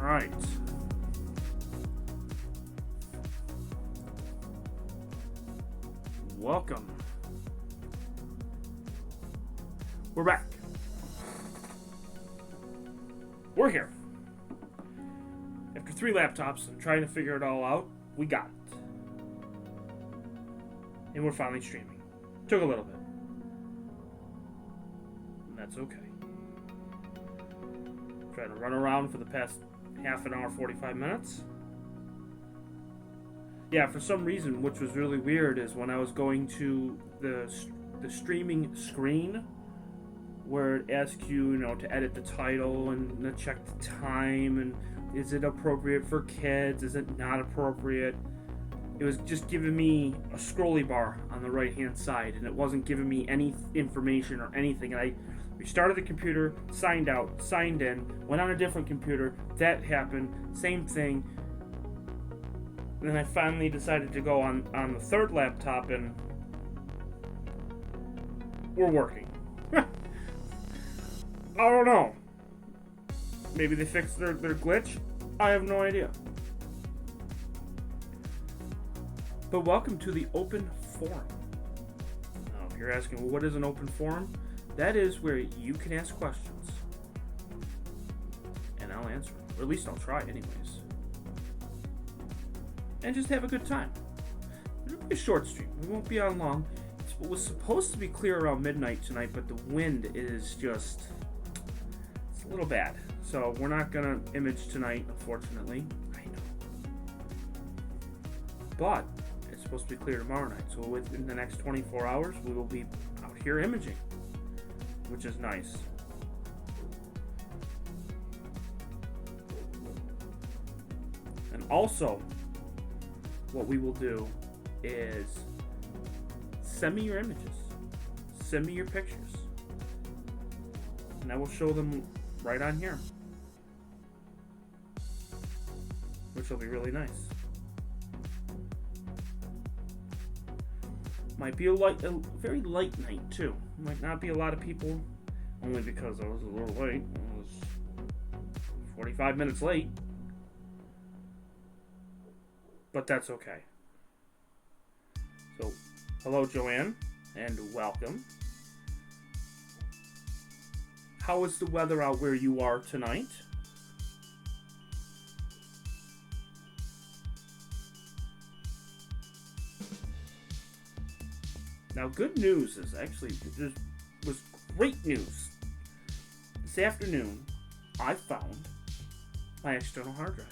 right. Welcome. We're back. We're here. After 3 laptops and trying to figure it all out, we got it. And we're finally streaming. Took a little bit. And that's okay. Tried to run around for the past half an hour, 45 minutes. Yeah, for some reason, which was really weird, is when I was going to the streaming screen, where it asks you, to edit the title and to check the time, and is it appropriate for kids, is it not appropriate? It was just giving me a scrolly bar on the right-hand side, and it wasn't giving me any information or anything. And I restarted the computer, signed out, signed in, went on a different computer, that happened, same thing. And then I finally decided to go on the third laptop, and we're working. I don't know. Maybe they fixed their glitch? I have no idea. But welcome to the open forum. Now, if you're asking, well, what is an open forum? That is where you can ask questions. And I'll answer them. Or at least I'll try anyways. And just have a good time. It'll be a short stream. We won't be on long. It was supposed to be clear around midnight tonight, but the wind is just... it's a little bad. So we're not going to image tonight, unfortunately. I know. But it's supposed to be clear tomorrow night. So within the next 24 hours, we will be out here imaging, which is nice. And also, what we will do is send me your images. Send me your pictures. And I will show them right on here. Which will be really nice. Might be a very light night too. Might not be a lot of people, only because I was a little late. I was 45 minutes late. But that's okay. So, hello Joanne, and welcome. How is the weather out where you are tonight? Now, good news is actually, there was great news. This afternoon, I found my external hard drive.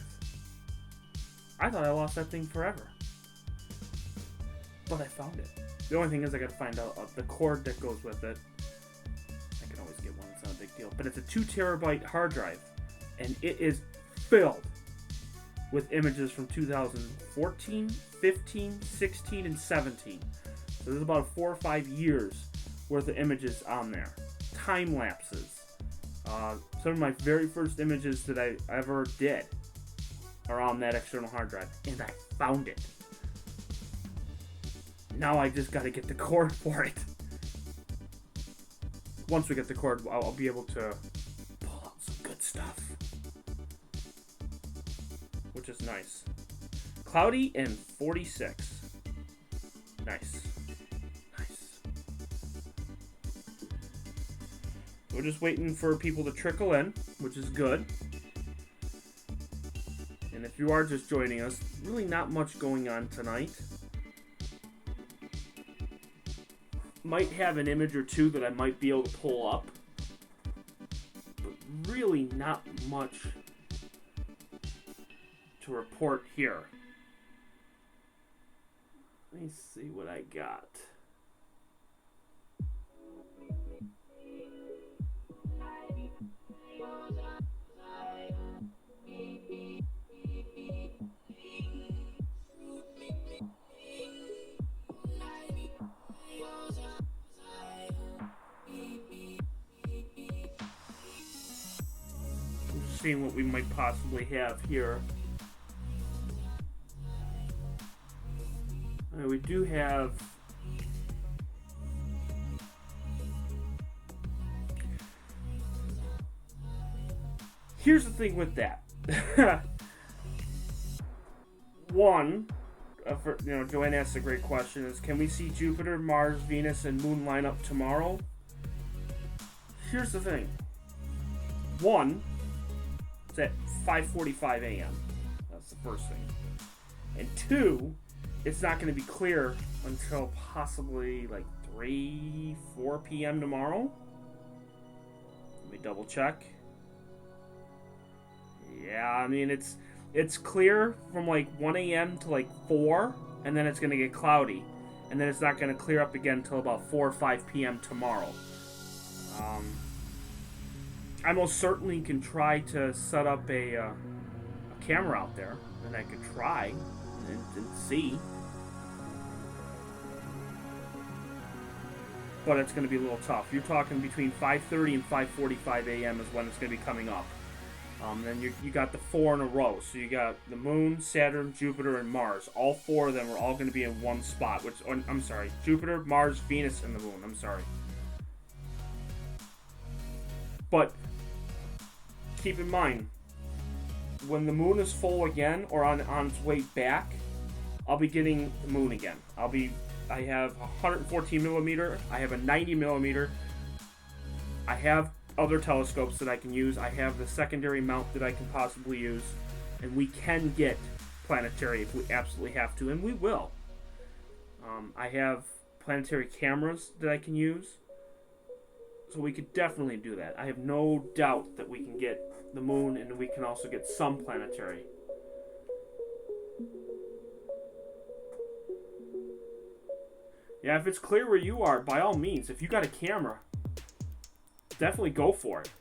I thought I lost that thing forever. But I found it. The only thing is I gotta find out the cord that goes with it. I can always get one, it's not a big deal. But it's a 2 terabyte hard drive. And it is filled with images from 2014, 15, 16, and 17. So there's about 4 or 5 years worth of images on there. Time lapses. Some of my very first images that I ever did are on that external hard drive. And I found it. Now I just got to get the cord for it. Once we get the cord, I'll be able to pull out some good stuff. Which is nice. Cloudy and 46. Nice. Nice. We're just waiting for people to trickle in, which is good. And if you are just joining us, really not much going on tonight. Might have an image or two that I might be able to pull up, but really not much to report here. Let me see what I got. Seeing what we might possibly have here. We do have here's the thing with that. One, Joanne asked a great question: is can we see Jupiter, Mars, Venus, and Moon line up tomorrow? Here's the thing. One, it's at 5:45 a.m. That's the first thing. And two, it's not going to be clear until possibly like 4 p.m. tomorrow. Let me double check. Yeah, I mean it's clear from like 1 a.m. to like 4, and then it's going to get cloudy, and then it's not going to clear up again until about 4 or 5 p.m. tomorrow. I most certainly can try to set up a camera out there, and I could try and see. But it's going to be a little tough. You're talking between 5:30 and 5:45 a.m. is when it's going to be coming up. Then you got the 4 in a row. So you got the Moon, Saturn, Jupiter, and Mars. All 4 of them are all going to be in one spot. I'm sorry, Jupiter, Mars, Venus, and the Moon. I'm sorry. But keep in mind, when the Moon is full again or on its way back, I'll be getting the Moon again. I have a 114 millimeter. I have a 90 millimeter. I have other telescopes that I can use. I have the secondary mount that I can possibly use, and we can get planetary if we absolutely have to, and we will. I have planetary cameras that I can use, so we could definitely do that. I have no doubt that we can get the Moon, and we can also get some planetary. Yeah, if it's clear where you are, by all means, if you got a camera, definitely go for it.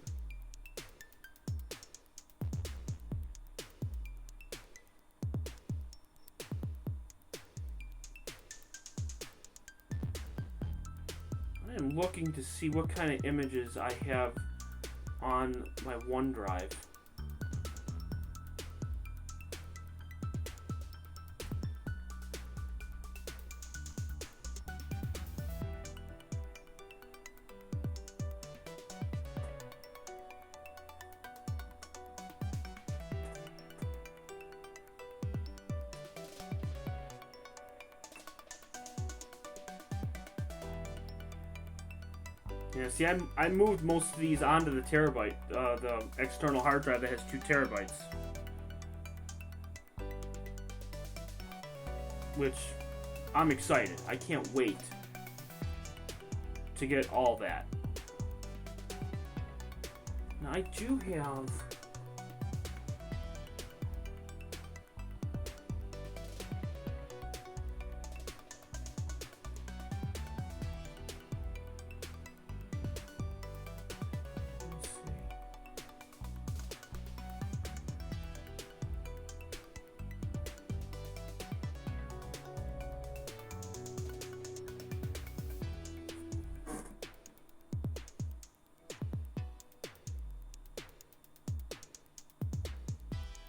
I am looking to see what kind of images I have on my OneDrive. Yeah, see, I moved most of these onto the terabyte, the external hard drive that has 2 terabytes. Which, I'm excited. I can't wait to get all that. Now, I do have...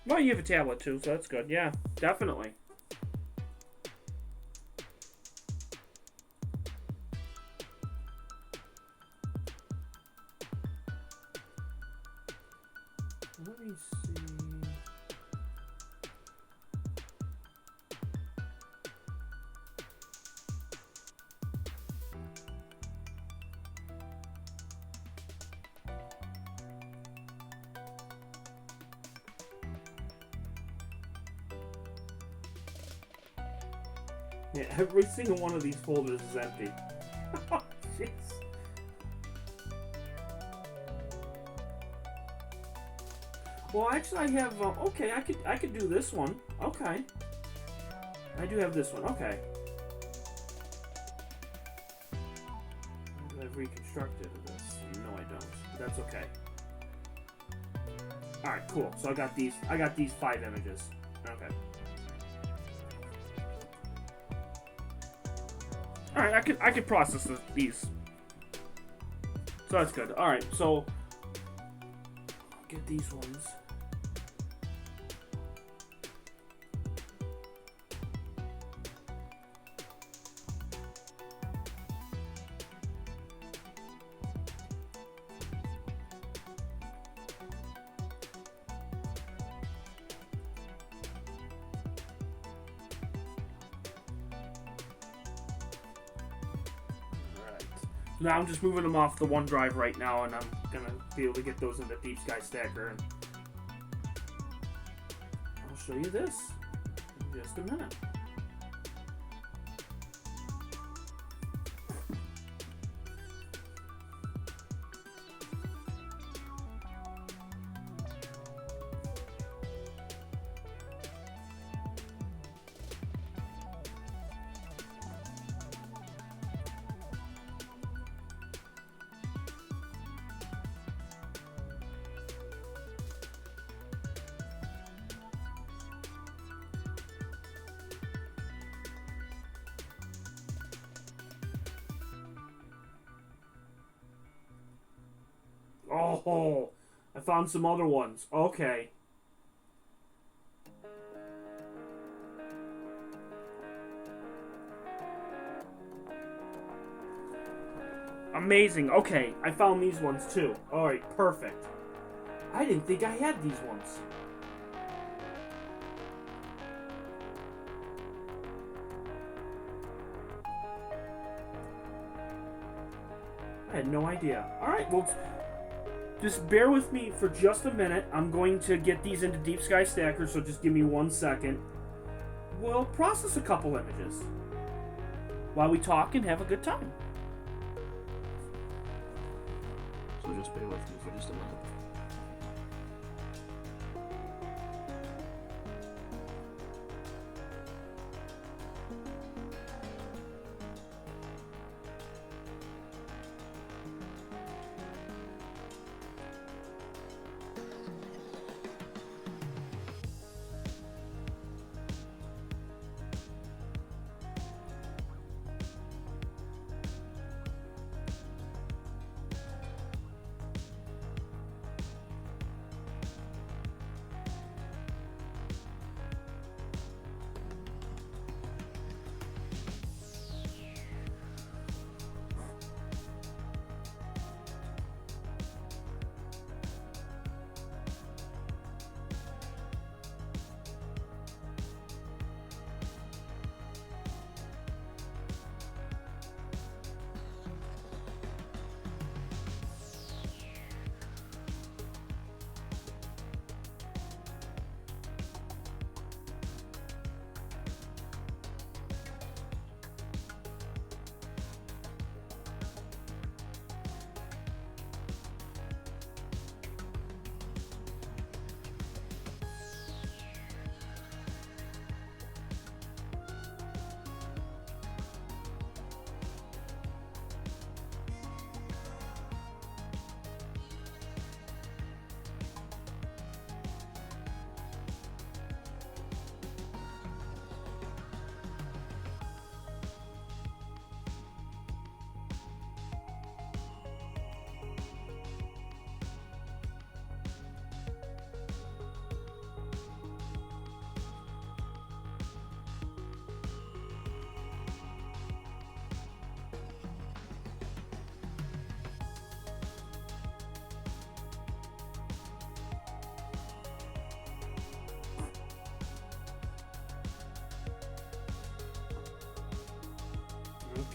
Well, you have a tablet too, so that's good. Yeah, definitely. Let me see. Yeah, every single one of these folders is empty. Oh, jeez. Well, actually, I have. Okay, I could do this one. Okay, I do have this one. Okay. I've reconstructed this. No, I don't. But that's okay. All right, cool. So I got these 5 images. Okay. All right, I could process these. So that's good. All right, so I'll get these ones. Now I'm just moving them off the OneDrive right now, and I'm gonna be able to get those into Deep Sky Stacker. And I'll show you this in just a minute. Oh, I found some other ones. Okay. Amazing. Okay, I found these ones too. Alright, perfect. I didn't think I had these ones. I had no idea. Alright, well, just bear with me for just a minute. I'm going to get these into Deep Sky Stacker, so just give me 1 second. We'll process a couple images while we talk and have a good time. So just bear with me for just a minute.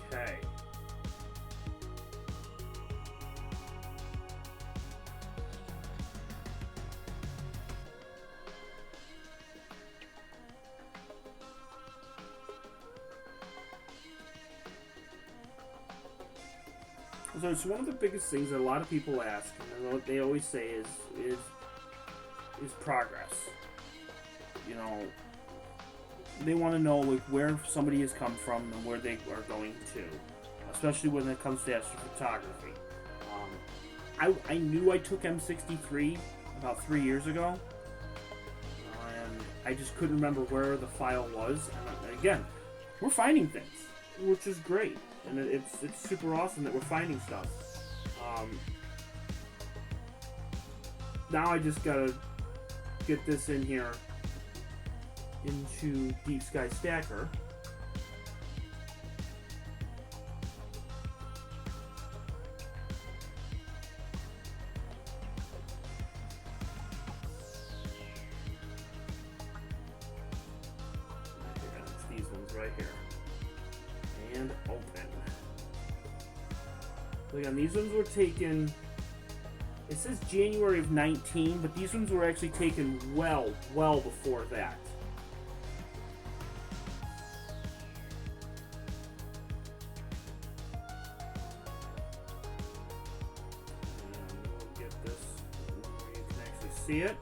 Okay. So it's one of the biggest things that a lot of people ask, and what they always say is progress. You know, they want to know like where somebody has come from and where they are going to, especially when it comes to astrophotography. I knew I took M63 about 3 years ago, and I just couldn't remember where the file was. And again, we're finding things, which is great, and it's super awesome that we're finding stuff. Now I just gotta get this in here into Deep Sky Stacker. It's these ones right here. And open. So again, these ones were taken, it says January of 19, but these ones were actually taken well before that. And we'll get this where you can actually see it.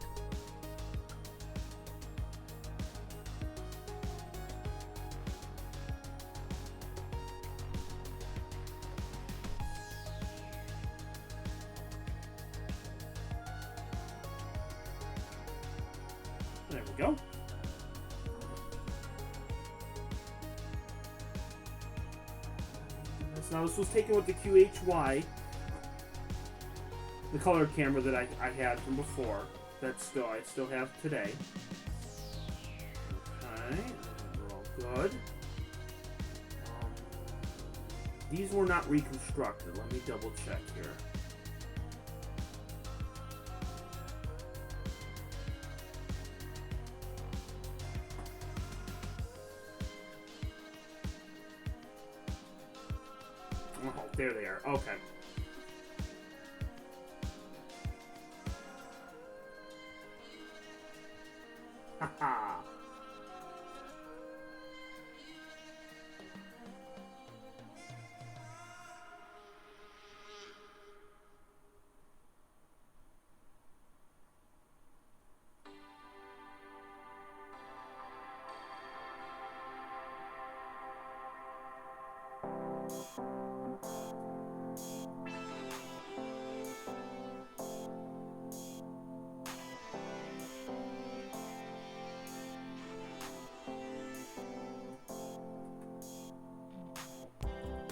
There we go. So now this was taken with the QHY, the color camera that I had from before. I still have today. Okay, we're all good. These were not reconstructed. Let me double check here. Oh, there they are. Okay. Haha.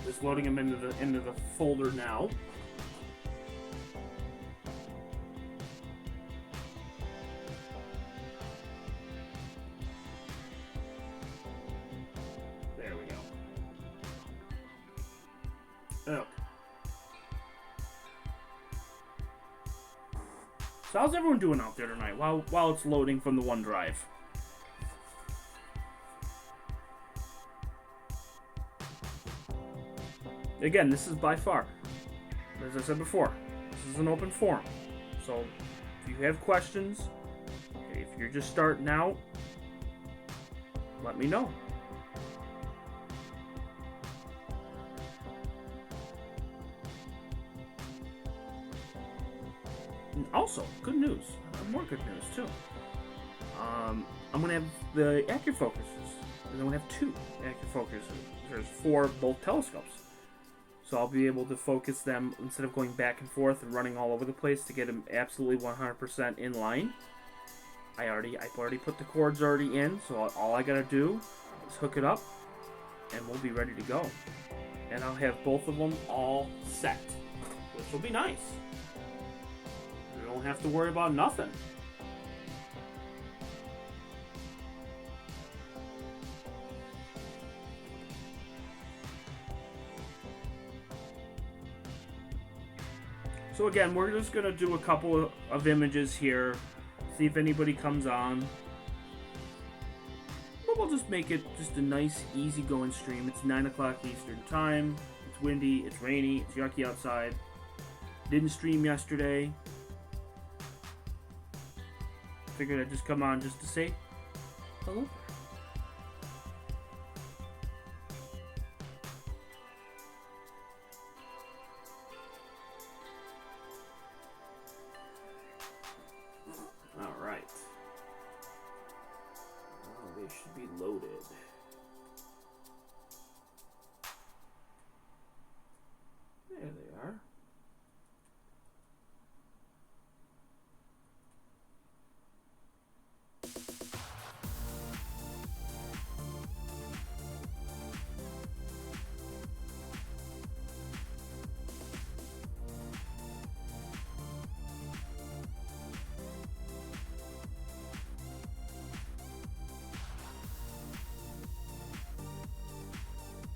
Just loading them into the folder now. There we go. Oh. So how's everyone doing out there tonight while it's loading from the OneDrive? Again, this is by far, as I said before, this is an open forum. So if you have questions, if you're just starting out, let me know. And also, good news, more good news too. I'm going to have the AccuFocuses. I'm going to have 2 AccuFocuses. There's 4 both telescopes. So I'll be able to focus them instead of going back and forth and running all over the place to get them absolutely 100% in line. I've already put the cords already in, so all I gotta do is hook it up, and we'll be ready to go. And I'll have both of them all set, which will be nice. You don't have to worry about nothing. So again, we're just going to do a couple of images here, see if anybody comes on. But we'll just make it just a nice, easy-going stream. It's 9 o'clock Eastern Time. It's windy, it's rainy, it's yucky outside. Didn't stream yesterday. Figured I'd just come on just to say hello. Alright. Oh, they should be loaded. There they are.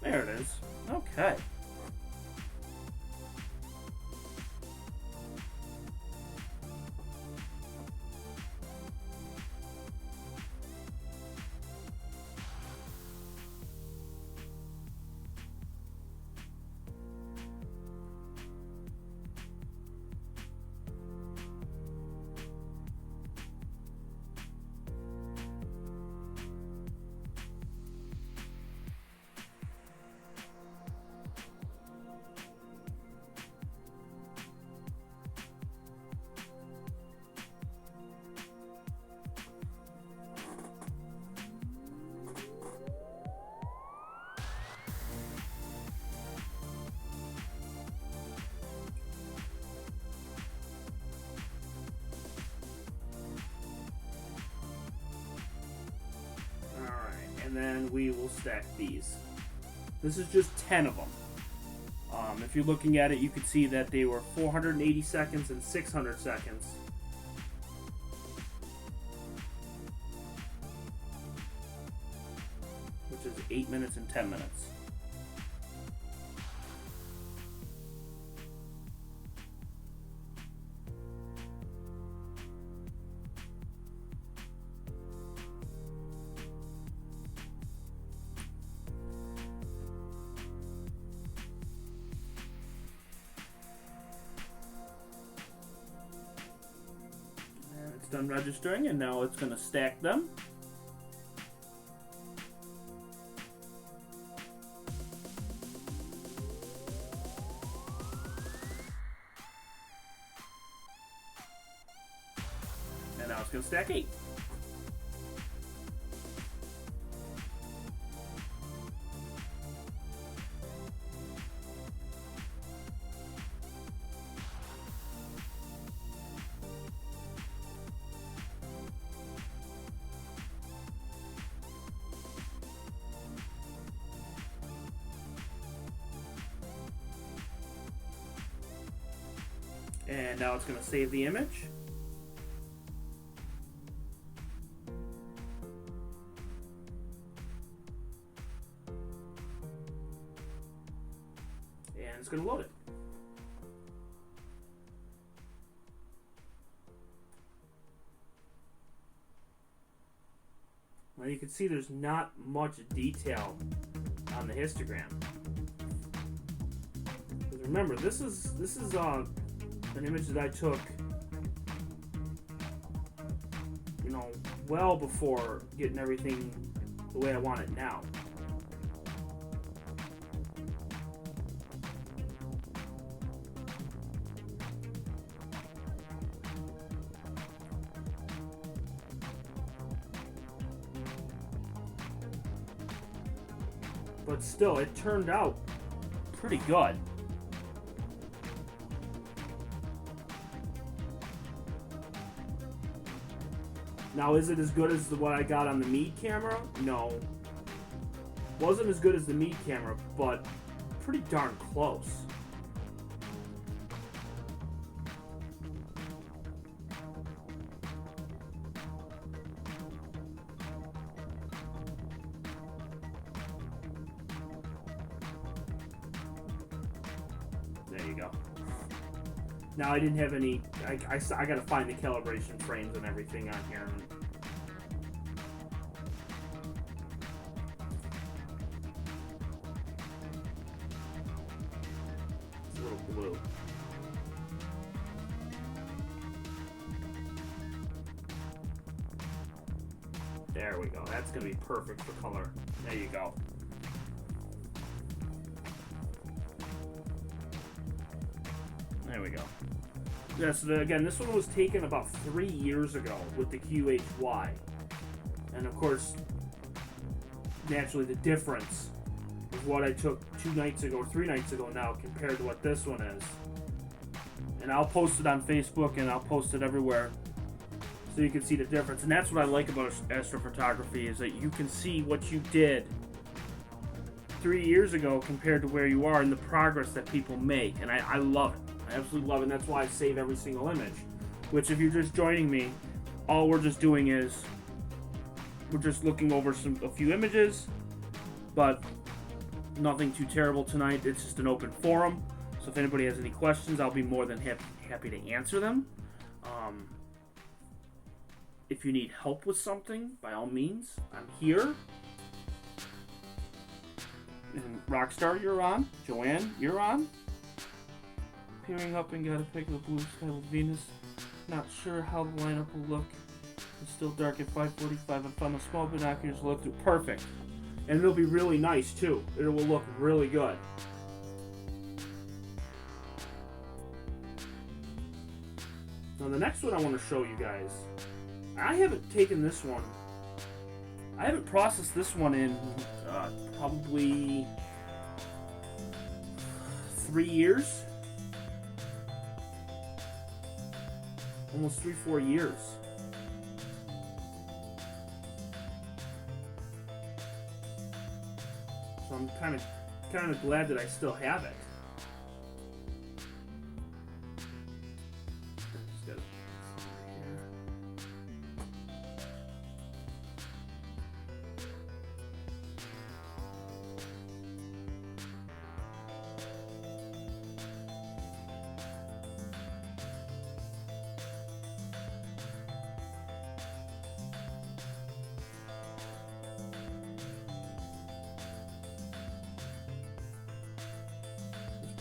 There it is. Okay. and then we will stack these. This is just 10 of them. If you're looking at it, you can see that they were 480 seconds and 600 seconds. Which is 8 minutes and 10 minutes. It's done registering, and now it's going to stack them. And now it's going to stack 8. And now it's going to save the image. And it's going to load it. Now you can see there's not much detail on the histogram. Because remember, this is an image that I took, you know, well before getting everything the way I want it now. But still, it turned out pretty good. Now, is it as good as what I got on the Meade camera? No. Wasn't as good as the Meade camera, but pretty darn close. There you go. Now, I didn't have any... I got to find the calibration frames and everything on here. It's a little blue. There we go. That's going to be perfect for color. There you go. There we go. Yeah, so again, this one was taken about 3 years ago with the QHY. And of course, naturally the difference is what I took 2 nights ago or 3 nights ago now compared to what this one is. And I'll post it on Facebook and I'll post it everywhere so you can see the difference. And that's what I like about astrophotography, is that you can see what you did 3 years ago compared to where you are and the progress that people make. And I love it. I absolutely love it, and that's why I save every single image. Which, if you're just joining me, all we're just doing is we're just looking over a few images, but nothing too terrible tonight. It's just an open forum, so if anybody has any questions, I'll be more than happy to answer them. If you need help with something, by all means, I'm here. And Rockstar, you're on. Joanne, you're on. Peering up and got a pic of the blue sky with Venus. Not sure how the lineup will look. It's still dark at 5:45. I found a small binoculars to look through. Perfect. And it'll be really nice too. It will look really good. Now the next one I want to show you guys. I haven't taken this one. I haven't processed this one in probably 3 years. Almost 3-4 years. So I'm kind of glad that I still have it. Just gotta here.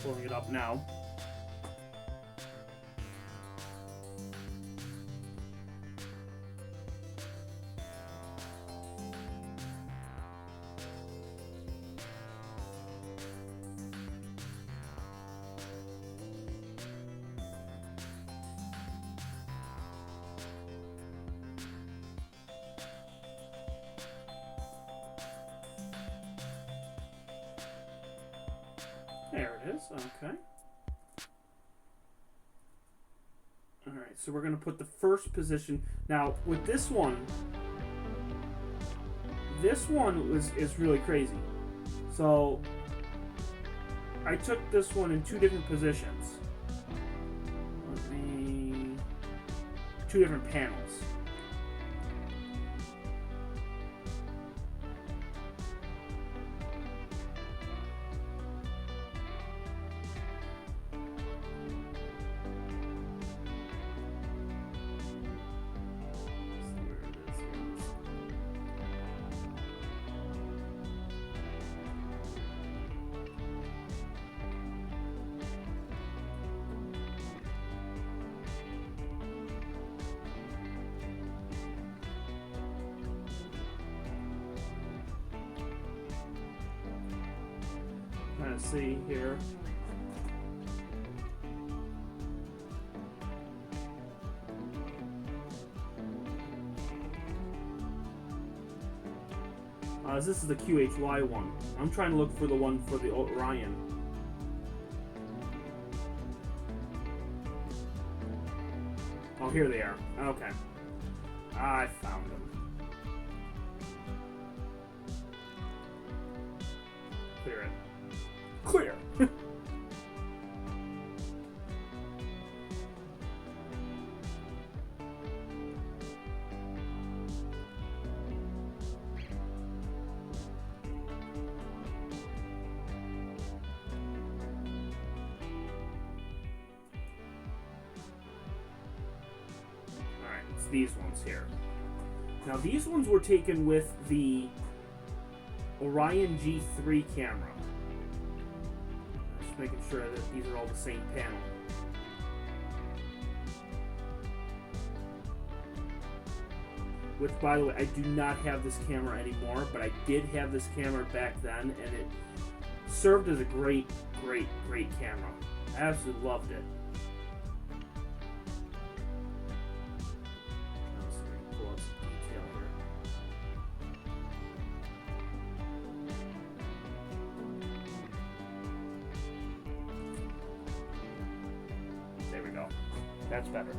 Pulling it up now. There it is. Okay. Alright, so we're going to put the first position. Now, with this one is really crazy. So, I took this one in two different positions. Two different panels. Kind of see here. This is the QHY one. I'm trying to look for the one for the Orion. Oh, here they are. Okay. I found them. Clear it. Clear! These ones here. Now these ones were taken with the Orion G3 camera. Just making sure that these are all the same panel. Which, by the way, I do not have this camera anymore, but I did have this camera back then, and it served as a great camera. I absolutely loved it. That's better.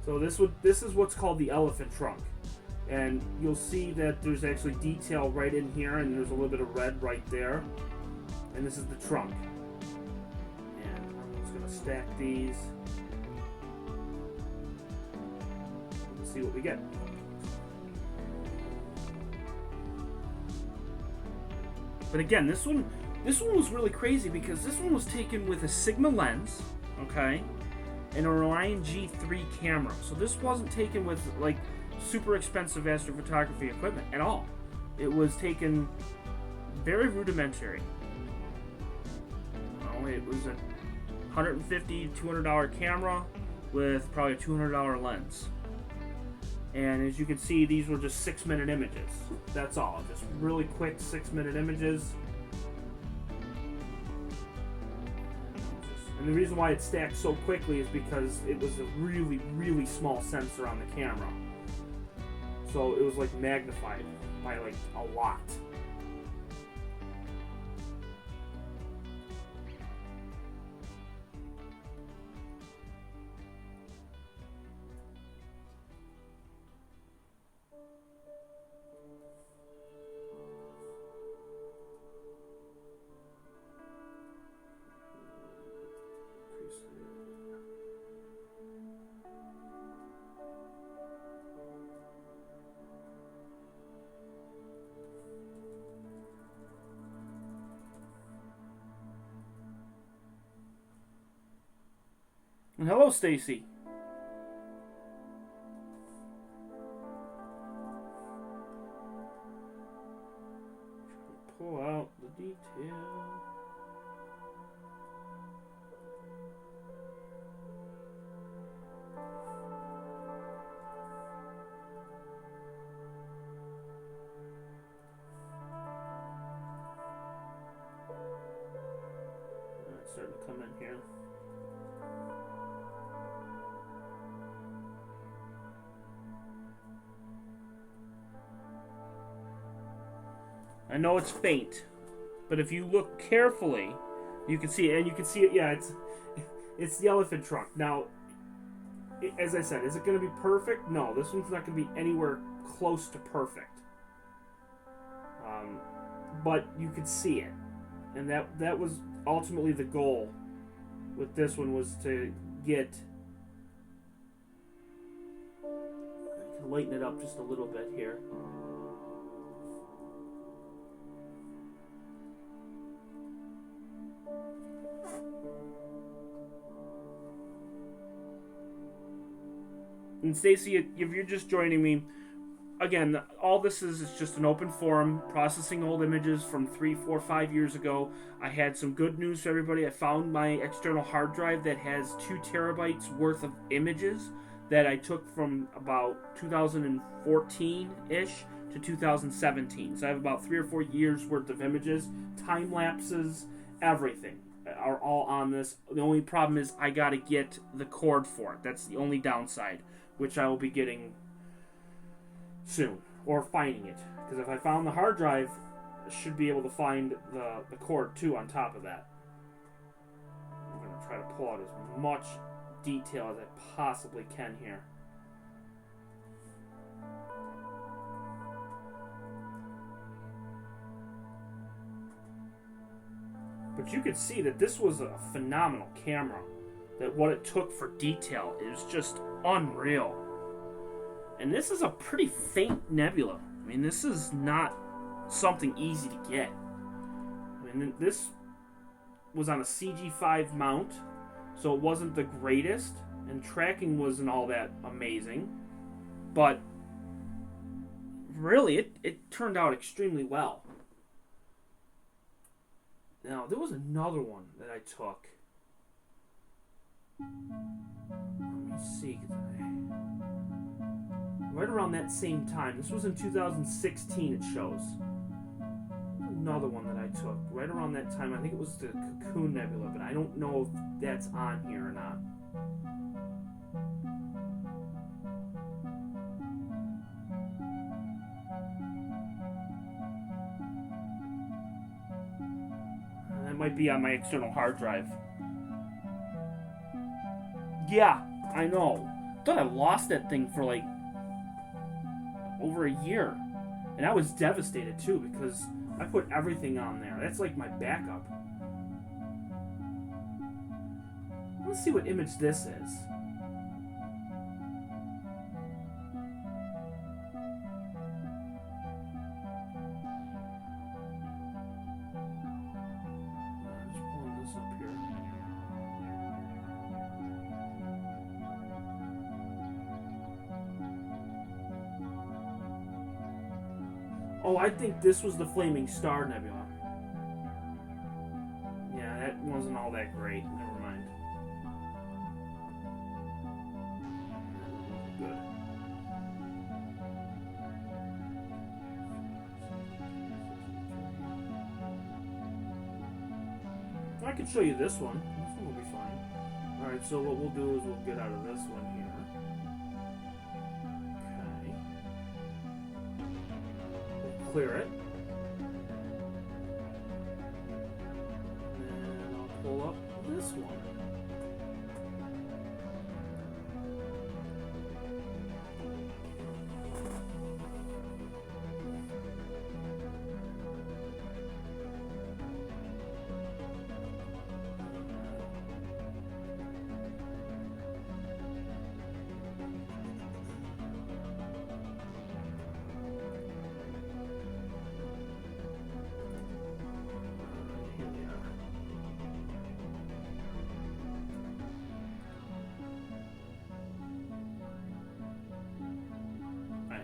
So this is what's called the elephant trunk, and you'll see that there's actually detail right in here, and there's a little bit of red right there, and this is the trunk. And I'm just gonna stack these. Let's see what we get. But again, this one was really crazy because this one was taken with a Sigma lens, okay, and an Orion G3 camera. So this wasn't taken with like super expensive astrophotography equipment at all. It was taken very rudimentary. It was a $150, $200 camera with probably a $200 lens. And as you can see, these were just 6-minute images. That's all. Just really quick 6-minute images. And the reason why it stacked so quickly is because it was a really small sensor on the camera. So it was like magnified by like a lot. And hello, Stacy. Pull out the detail. It's starting to come in here. I know it's faint, but if you look carefully, you can see it, and you can see it. Yeah, it's the elephant trunk. Now, as I said, is it going to be perfect? No, this one's not going to be anywhere close to perfect. But you could see it, and that was ultimately the goal with this one, was to get. I can lighten it up just a little bit here. And Stacy, if you're just joining me, again, all this is just an open forum, processing old images from 3, 4, 5 years ago. I had some good news for everybody. I found my external hard drive that has 2 terabytes worth of images that I took from about 2014-ish to 2017. So I have about 3 or 4 years worth of images, time lapses, everything are all on this. The only problem is I got to get the cord for it. That's the only downside, which I will be getting soon, or finding it, because if I found the hard drive, I should be able to find the cord too on top of that. I'm going to try to pull out as much detail as I possibly can here. But you could see that this was a phenomenal camera, that what it took for detail is just unreal. And this is a pretty faint nebula. I mean, this is not something easy to get. I mean, this was on a CG5 mount, so it wasn't the greatest, and tracking wasn't all that amazing. But really, it turned out extremely well. Now, there was another one that I took. Let me see. Right around that same time. This was in 2016, it shows. Another one that I took. Right around that time. I think it was the Cocoon Nebula, but I don't know if that's on here or not. That might be on my external hard drive. Yeah, I know. I thought I lost that thing for like over a year. And I was devastated too, because I put everything on there. That's like my backup. Let's see what image this is. Just pulling this up here. Oh, I think this was the Flaming Star Nebula. Yeah, that wasn't all that great. Never mind. Good. I can show you this one. This one will be fine. Alright, so what we'll do is we'll get out of this one here. Clear it. And I'll pull up this one.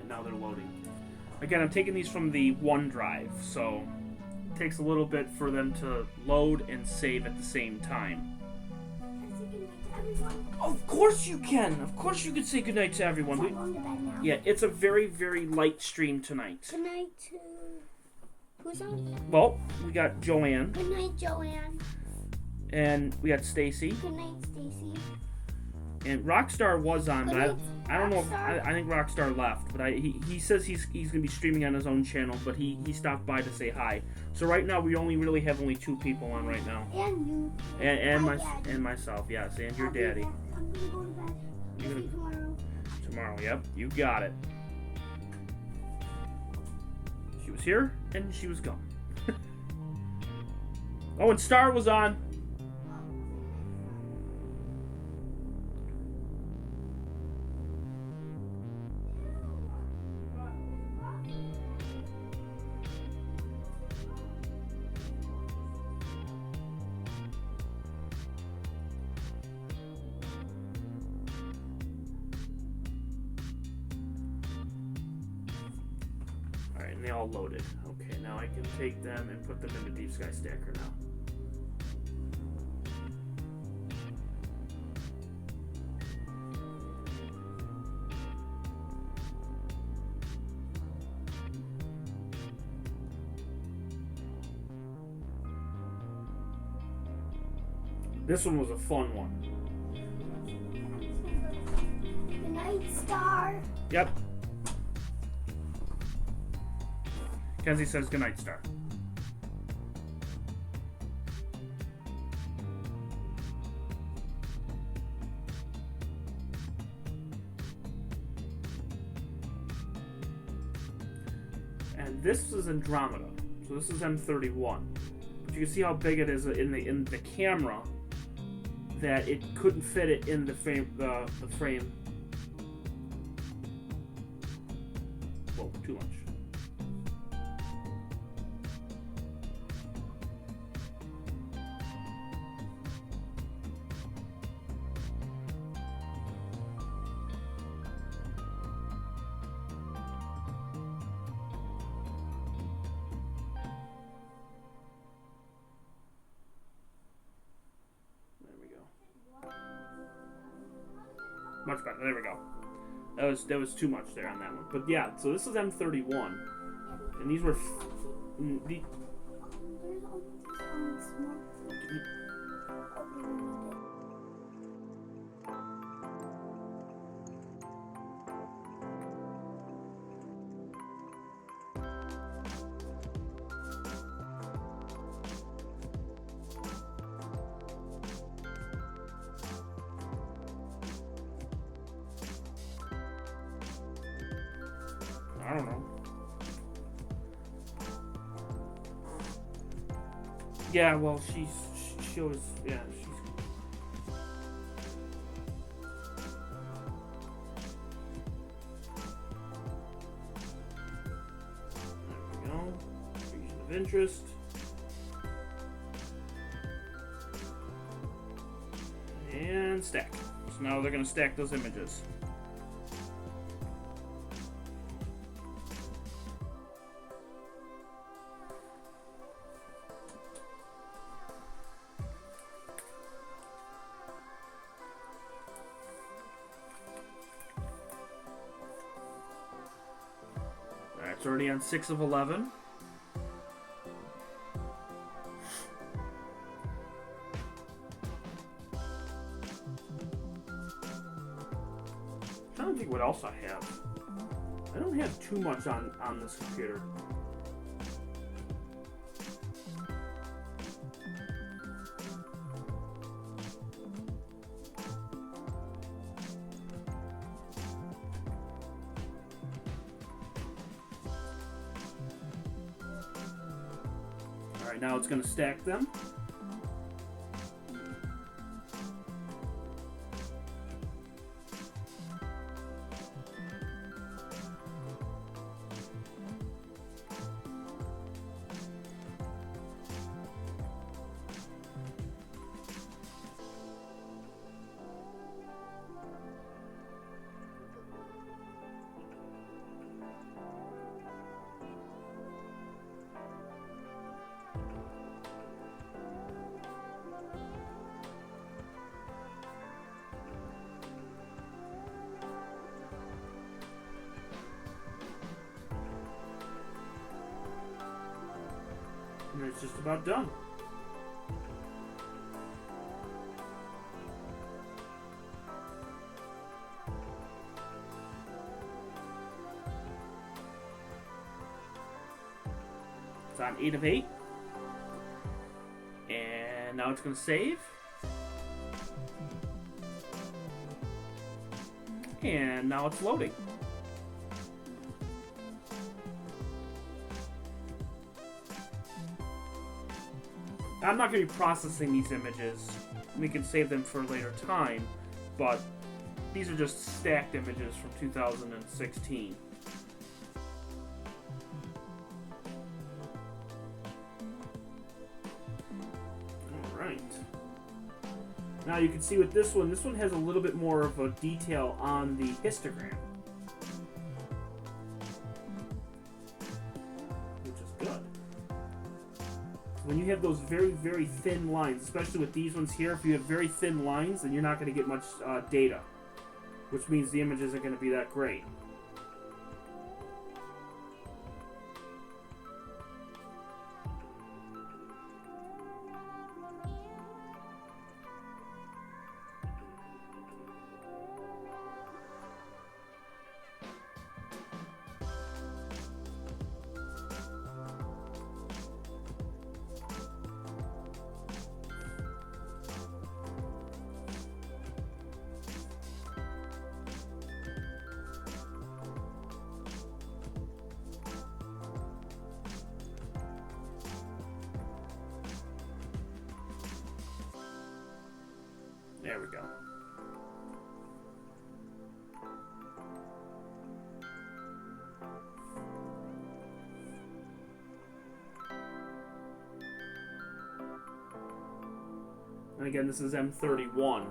now they're loading. Again, I'm taking these from the OneDrive, so it takes a little bit for them to load and save at the same time. Of course you can. Of course you can say goodnight to everyone. I'm going to bed now. Yeah, it's a very, very light stream tonight. Good night to... Who's on? Well, we got Joanne. Good night, Joanne. And we got Stacy. Good night, Stacy. And Rockstar was on, but I don't know if Rockstar? I think Rockstar left. But he says he's gonna be streaming on his own channel, but he stopped by to say hi. So right now we really have 2 people on right now. And you. And myself, yes, and your daddy. I'm gonna go to bed. You're See you tomorrow. Tomorrow, yep, you got it. She was here and she was gone. Oh, and Star was on. And they all loaded. Okay, now I can take them and put them into Deep Sky Stacker now. This one was a fun one. Good night, Star. Yep. Kenzie says goodnight, Star. And this is Andromeda. So this is M31. But you can see how big it is in the camera that it couldn't fit it in the frame the frame. Whoa, too much. Much better. There we go. That was too much there on that one. But yeah, so this is M31, and these were I don't know. Yeah, well, she was, yeah, she's... There we go. Region of interest. And stack. So now they're going to stack those images. It's already on 6 of 11. I'm trying to think what else I have. I don't have too much on this computer. Alright, now it's going to stack them. And it's just about done. It's on 8 of 8. And now it's going to save. And now it's loading. I'm not going to be processing these images. We can save them for a later time, but these are just stacked images from 2016. Alright. Now you can see with this one has a little bit more of a detail on the histogram. Which is good. When you have those very, very thin lines, especially with these ones here, if you have very thin lines, then you're not going to get much data. Which means the images are going to be that great. There we go. And again, this is M31.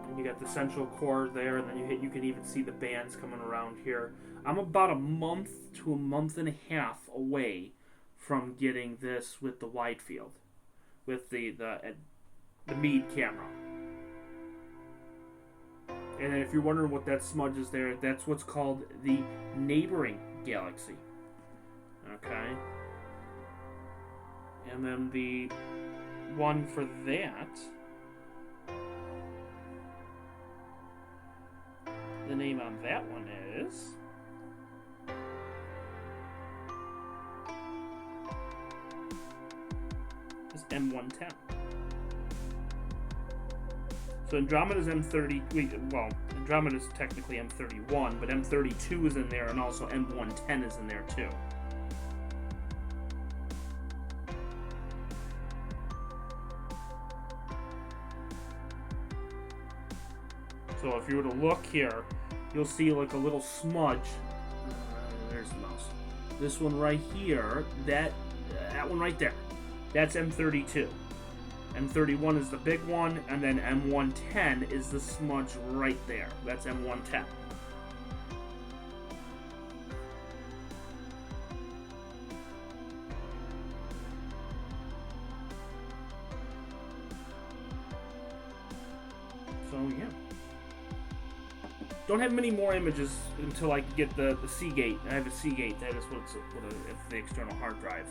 And you got the central core there, and then you can even see the bands coming around here. I'm about a month to a month and a half away from getting this with the wide field, with the Meade camera. And then if you're wondering what that smudge is there, that's what's called the neighboring galaxy. Okay. And then the one for that, the name on that one is M110. So Andromeda's M30. Well, Andromeda's technically M31, but M32 is in there, and also M110 is in there too. So if you were to look here, you'll see like a little smudge. There's the mouse. This one right here, that one right there, that's M32. M31 is the big one, and then M110 is the smudge right there. That's M110. So, yeah. Don't have many more images until I get the Seagate. I have a Seagate. That is it's the external hard drive.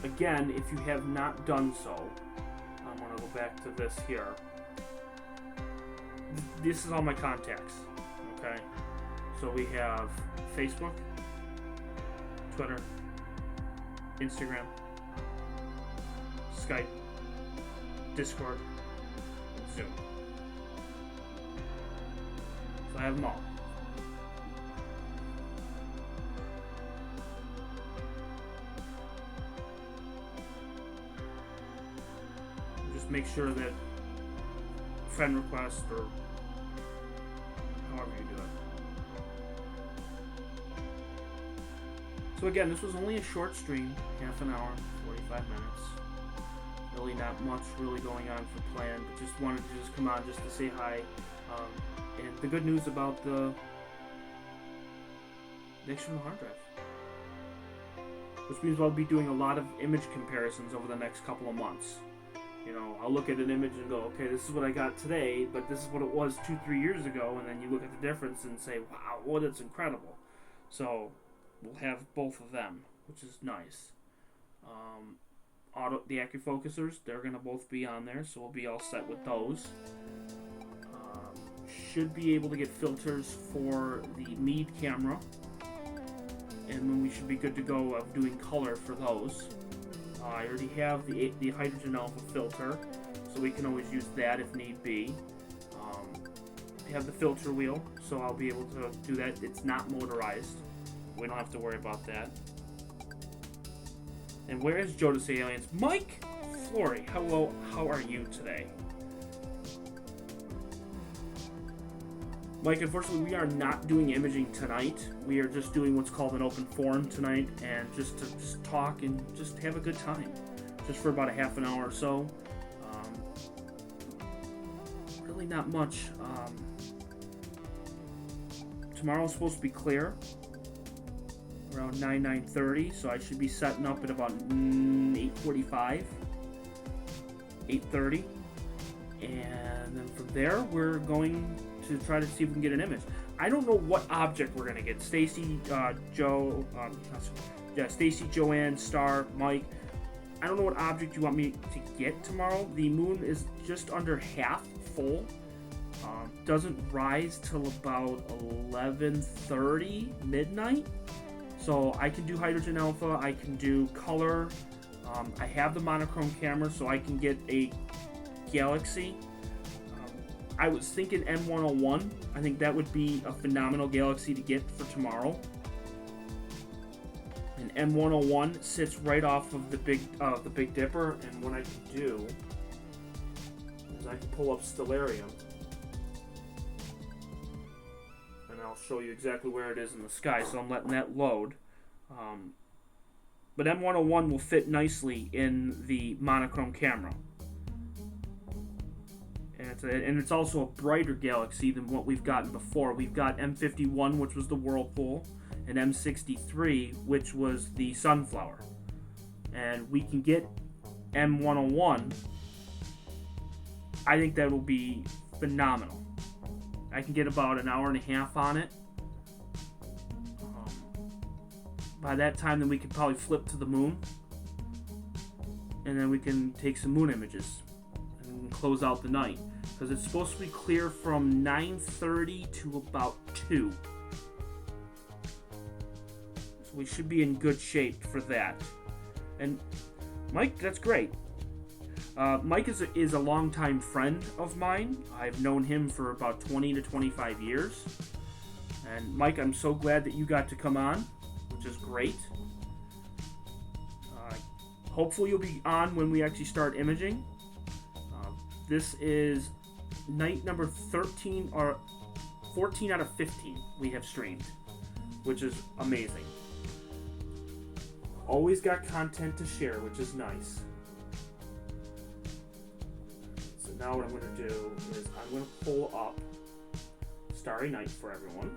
Again, if you have not done so, I'm going to go back to this here. This is all my contacts, okay? So we have Facebook, Twitter, Instagram, Skype, Discord, and Zoom. So I have them all. Make sure that friend request or however you do it. So again, this was only a short stream, half an hour, 45 minutes. Really not much really going on for plan, but just wanted to just come on just to say hi. And the good news about the external hard drive, which means I'll be doing a lot of image comparisons over the next couple of months. You know, I'll look at an image and go, okay, this is what I got today, but this is what it was 2-3 years ago, and then you look at the difference and say, wow, well, that's incredible. So, we'll have both of them which is nice. The AccuFocusers, they're going to both be on there, so we'll be all set with those. Should be able to get filters for the Meade camera, and then we should be good to go of doing color for those. I already have the hydrogen alpha filter, so we can always use that if need be. I have the filter wheel, so I'll be able to do that. It's not motorized. We don't have to worry about that. And where is Joe to say aliens? Mike Flory, hello, how are you today? Mike, unfortunately, we are not doing imaging tonight. We are just doing what's called an open forum tonight, and just to talk and just have a good time, just for about a half an hour or so. Really not much. Tomorrow's supposed to be clear, around 9:30, so I should be setting up at about 8:45, 8:30, and then from there we're going to try to see if we can get an image. I don't know what object we're gonna get. Stacy, Stacy, Joanne, Star, Mike. I don't know what object you want me to get tomorrow. The moon is just under half full. Doesn't rise till about 11:30 midnight. So I can do hydrogen alpha. I can do color. I have the monochrome camera, so I can get a galaxy. I was thinking M101. I think that would be a phenomenal galaxy to get for tomorrow. And M101 sits right off of the Big Dipper, and what I can do is I can pull up Stellarium, and I'll show you exactly where it is in the sky. So I'm letting that load. But M101 will fit nicely in the monochrome camera. And it's also a brighter galaxy than what we've gotten before. We've got M51, which was the Whirlpool, and M63, which was the Sunflower. And we can get M101. I think that will be phenomenal. I can get about an hour and a half on it. By that time, then we could probably flip to the moon. And then we can take some moon images and close out the night. Because it's supposed to be clear from 9:30 to about 2. So we should be in good shape for that. And Mike, that's great. Mike is a longtime friend of mine. I've known him for about 20 to 25 years. And Mike, I'm so glad that you got to come on, which is great. Hopefully you'll be on when we actually start imaging. This is night number 13 or 14 out of 15 we have streamed, which is amazing. Always got content to share, which is nice. So now what I'm going to do is I'm going to pull up Starry Night for everyone.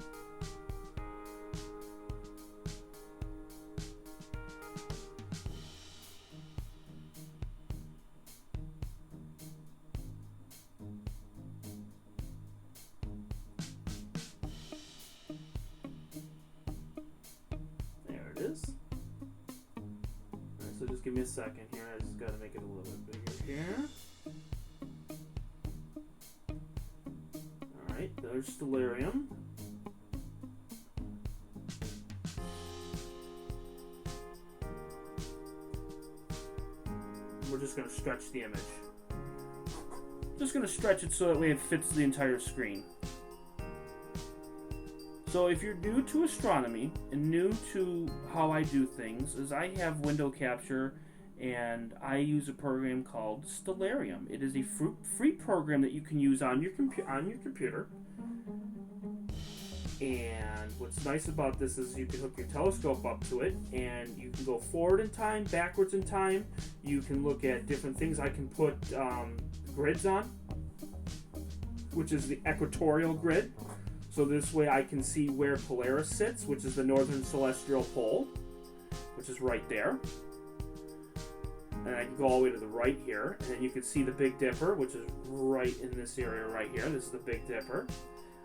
So just give me a second here. I just got to make it a little bit bigger here. Alright, there's Stellarium. We're just going to stretch the image. Just going to stretch it so that way it fits the entire screen. So if you're new to astronomy and new to how I do things, is I have window capture and I use a program called Stellarium. It is a free program that you can use on your computer. And what's nice about this is you can hook your telescope up to it and you can go forward in time, backwards in time. You can look at different things. I can put grids on, which is the equatorial grid. So this way I can see where Polaris sits, which is the northern celestial pole, which is right there. And I can go all the way to the right here, and then you can see the Big Dipper, which is right in this area right here. This is the Big Dipper.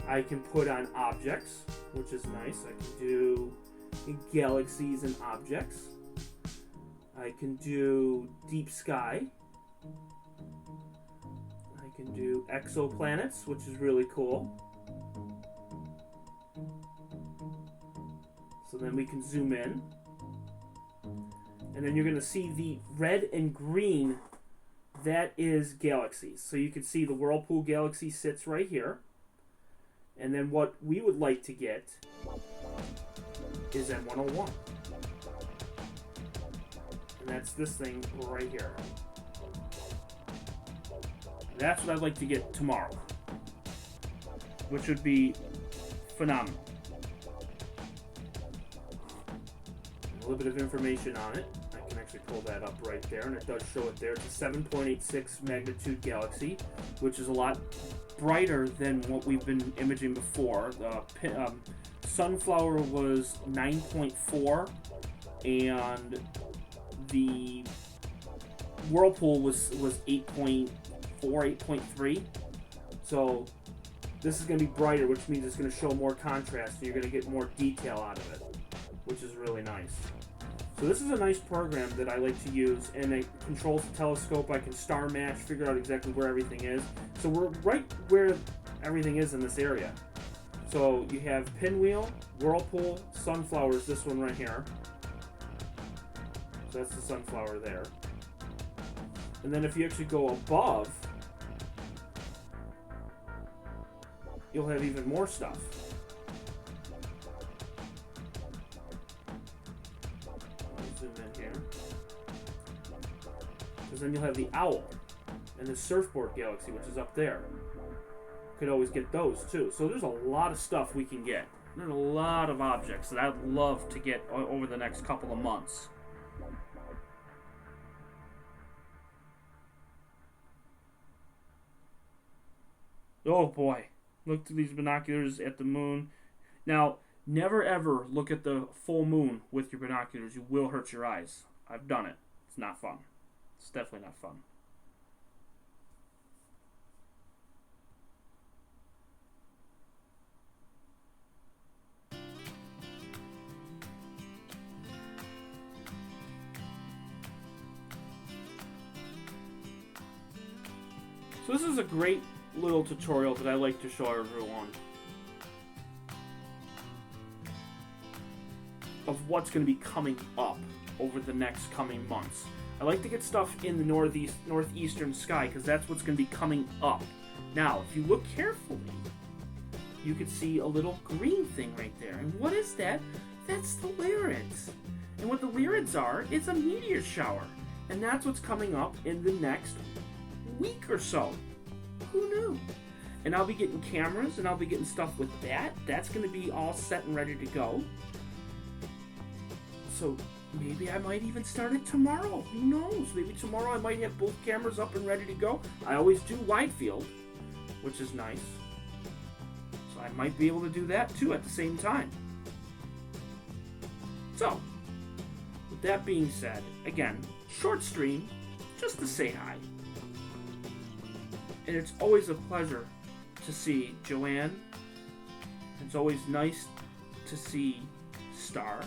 I can put on objects, which is nice. I can do galaxies and objects. I can do deep sky. I can do exoplanets, which is really cool. So then we can zoom in. And then you're going to see the red and green. That is galaxies. So you can see the Whirlpool galaxy sits right here. And then what we would like to get is M101. And that's this thing right here. That's what I'd like to get tomorrow, which would be phenomenal. A little bit of information on it. I can actually pull that up right there, and it does show it there. It's a 7.86 magnitude galaxy, which is a lot brighter than what we've been imaging before. The Sunflower was 9.4, and the Whirlpool was 8.4, 8.3. So this is going to be brighter, which means it's going to show more contrast, and you're going to get more detail out of it, which is really nice. So this is a nice program that I like to use, and it controls the telescope. I can star match, figure out exactly where everything is. So we're right where everything is in this area. So you have Pinwheel, Whirlpool, Sunflowers, this one right here. So that's the Sunflower there. And then if you actually go above, you'll have even more stuff. Zoom in here. Because then you'll have the Owl and the Surfboard Galaxy, which is up there. Could always get those too. So there's a lot of stuff we can get. There's a lot of objects that I'd love to get over the next couple of months. Oh boy, look through these binoculars at the moon. Now, never ever look at the full moon with your binoculars. You will hurt your eyes. I've done it. It's not fun. It's definitely not fun. So this is a great little tutorial that I like to show everyone of what's going to be coming up over the next coming months. I like to get stuff in the northeastern sky because that's what's going to be coming up. Now, if you look carefully, you can see a little green thing right there. And what is that? That's the Lyrids. And what the Lyrids are, it's a meteor shower. And that's what's coming up in the next week or so. Who knew? And I'll be getting cameras, and I'll be getting stuff with that. That's going to be all set and ready to go. So maybe I might even start it tomorrow. Who knows? Maybe tomorrow I might have both cameras up and ready to go. I always do wide field, which is nice. So I might be able to do that too at the same time. So, with that being said, again, short stream, just to say hi. And it's always a pleasure to see Joanne. It's always nice to see Star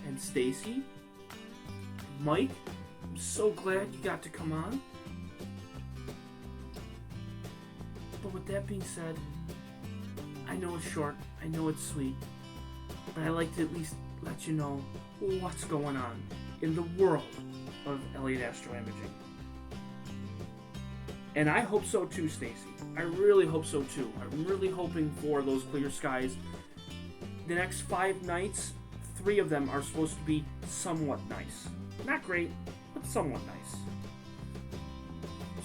and Stacy. Mike, I'm so glad you got to come on. But with that being said, I know it's short, I know it's sweet, but I like to at least let you know what's going on in the world of Elliott Astro-Imaging. And I hope so too, Stacy. I really hope so too. I'm really hoping for those clear skies. The next 5 nights, 3 of them are supposed to be somewhat nice. Not great, but somewhat nice.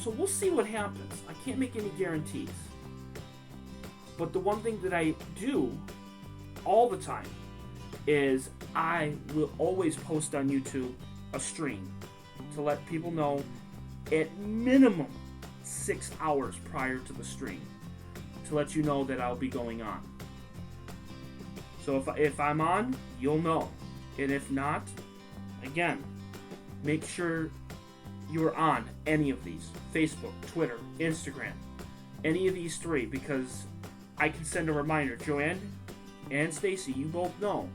So we'll see what happens. I can't make any guarantees. But the one thing that I do all the time is I will always post on YouTube a stream to let people know at minimum 6 hours prior to the stream to let you know that I'll be going on. So if I'm on, you'll know. And if not, again, make sure you are on any of these. Facebook, Twitter, Instagram, any of these 3, because I can send a reminder. Joanne and Stacy, you both know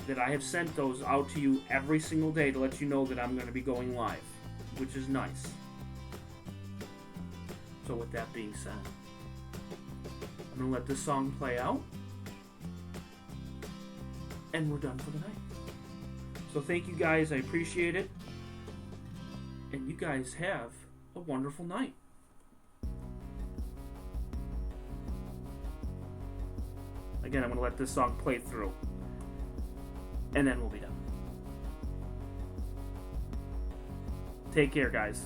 that I have sent those out to you every single day to let you know that I'm going to be going live, which is nice. So with that being said, I'm going to let this song play out, and we're done for the night. So thank you guys, I appreciate it, and you guys have a wonderful night. Again, I'm going to let this song play through, and then we'll be done. Take care, guys.